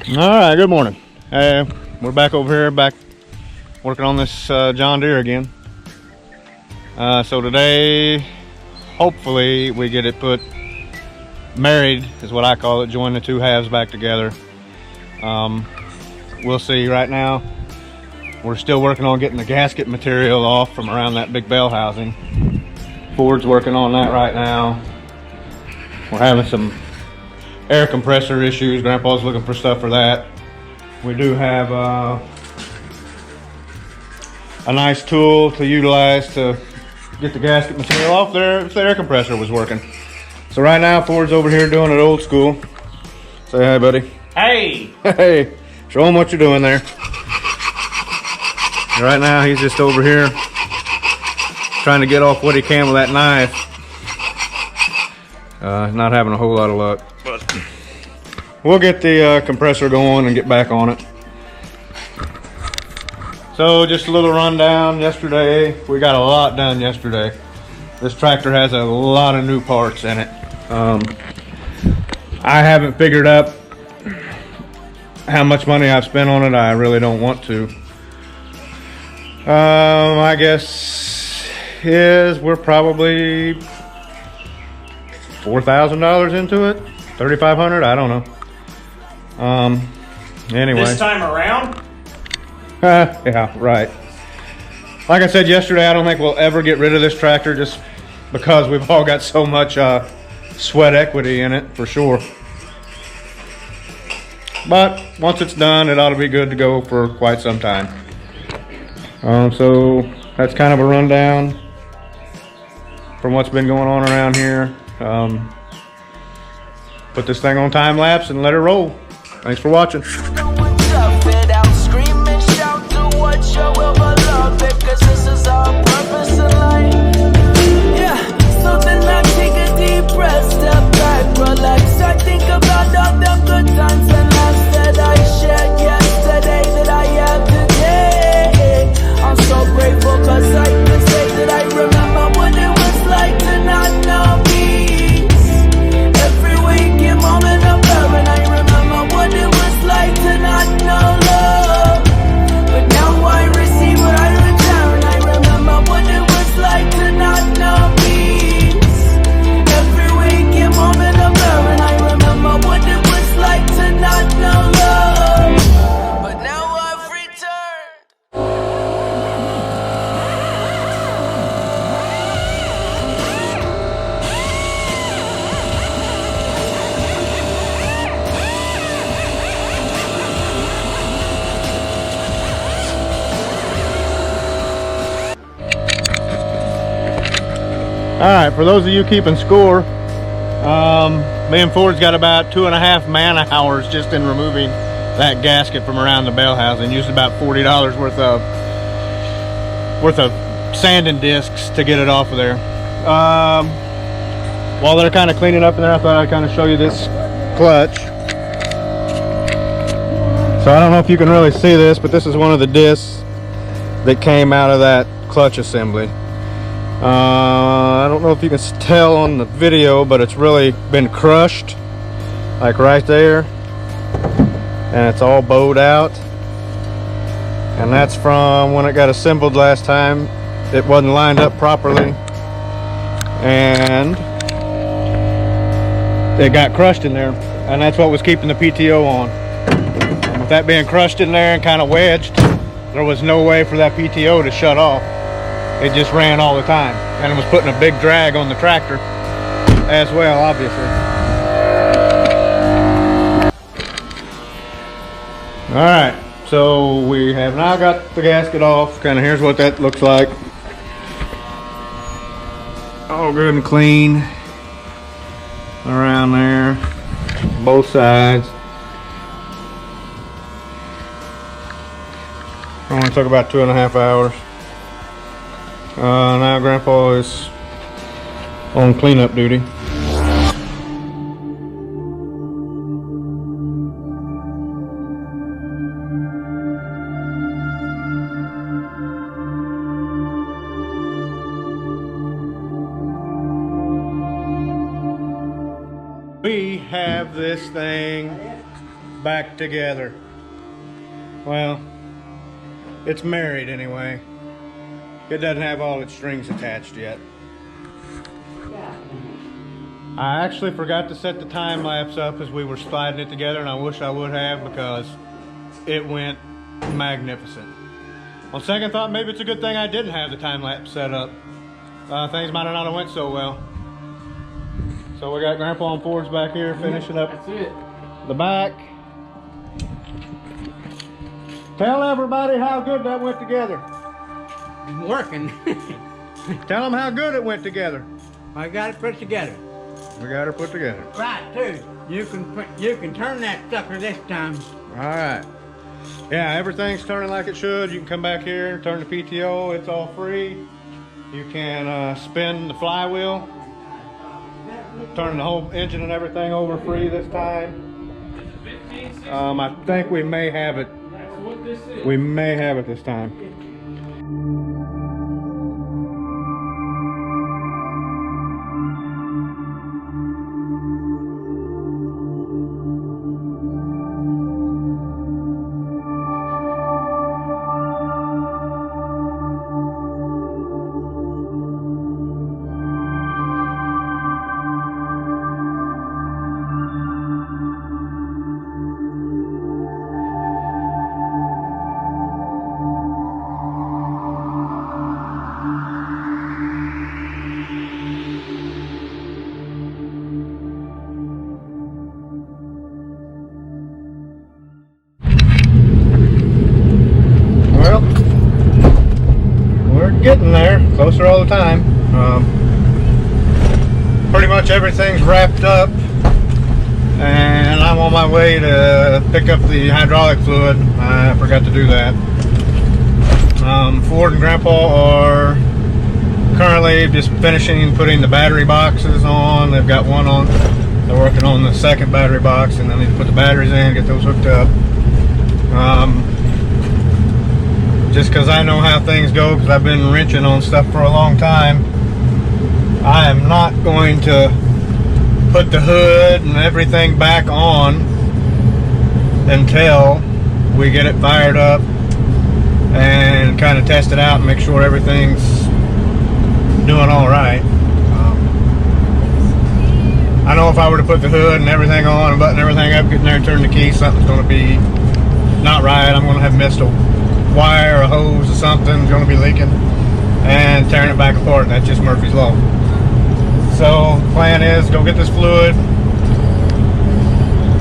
All right, good morning. We're back over here, back working on this John Deere again. So today, hopefully we get it put married, is what I call it, join the two halves back together. We'll see. Right now, we're still working on getting the gasket material off from around that big bell housing. Ford's working on that right now. We're having some air compressor issues. Grandpa's looking for stuff for that. We do have a nice tool to utilize to get the gasket material off there if the air compressor was working. So right now Ford's over here doing it old school. Say hi, buddy. Hey! Hey, show him what you're doing there. Right now he's just over here trying to get off what he can with that knife. Not having a whole lot of luck, but we'll get the compressor going and get back on it. So just a little rundown. Yesterday, we got a lot done yesterday. This tractor has a lot of new parts in it. I haven't figured up how much money I've spent on it. I really don't want to. My guess is we're probably $4,000 into it, $3,500. I don't know. Anyway. This time around? Yeah, right. Like I said yesterday, I don't think we'll ever get rid of this tractor just because we've all got so much sweat equity in it, for sure. But once it's done, it ought to be good to go for quite some time. So that's kind of a rundown from what's been going on around here. Put this thing on time lapse and let it roll. Thanks for watching. Alright, for those of you keeping score, me and Ford's got about 2.5 man hours just in removing that gasket from around the bell housing. Used about $40 worth of sanding discs to get it off of there. While they're kind of cleaning up in there, I thought I'd kind of show you this clutch. So I don't know if you can really see this, but this is one of the discs that came out of that clutch assembly. I don't know if you can tell on the video, but it's really been crushed, like right there, and it's all bowed out, and that's from when it got assembled last time. It wasn't lined up properly and it got crushed in there, and that's what was keeping the PTO on. And with that being crushed in there and kind of wedged, there was no way for that PTO to shut off. It just ran all the time, and it was putting a big drag on the tractor as well, obviously. All right, so we have now got the gasket off. Kind of here's what that looks like. All good and clean around there, both sides. Only took about 2.5 hours. Now Grandpa is on cleanup duty. We have this thing back together. Well, it's married anyway. It doesn't have all its strings attached yet. I actually forgot to set the time lapse up as we were sliding it together, and I wish I would have, because it went magnificent. On second thought, maybe it's a good thing I didn't have the time lapse set up. Things might not have went so well. So we got Grandpa and Ford's back here finishing up the back. Tell everybody how good that went together. Working. Tell them how good it went together. I got it put together. We got her put together. Right, too. You can turn that sucker this time. All right. Yeah, everything's turning like it should. You can come back here, turn the PTO. It's all free. You can spin the flywheel, turn the whole engine and everything over free this time. I think we may have it. We may have it this time. Getting there, closer all the time. Pretty much everything's wrapped up, and I'm on my way to pick up the hydraulic fluid. I forgot to do that. Ford and Grandpa are currently just finishing putting the battery boxes on. They've got one on. They're working on the second battery box, and then they need to put the batteries in, get those hooked up. Just because I know how things go, because I've been wrenching on stuff for a long time, I am not going to put the hood and everything back on until we get it fired up and kind of test it out and make sure everything's doing all right. I know if I were to put the hood and everything on and button everything up, get in there and turn the key, something's going to be not right. I'm going to have missed a wire or a hose or something, going to be leaking and tearing it back apart. That's just Murphy's Law. So plan is go get this fluid.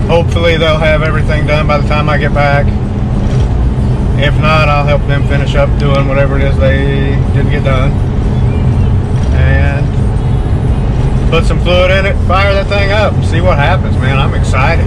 Hopefully they'll have everything done by the time I get back. If not, I'll help them finish up doing whatever it is they didn't get done, and put some fluid in it, fire that thing up, and see what happens. Man, I'm excited.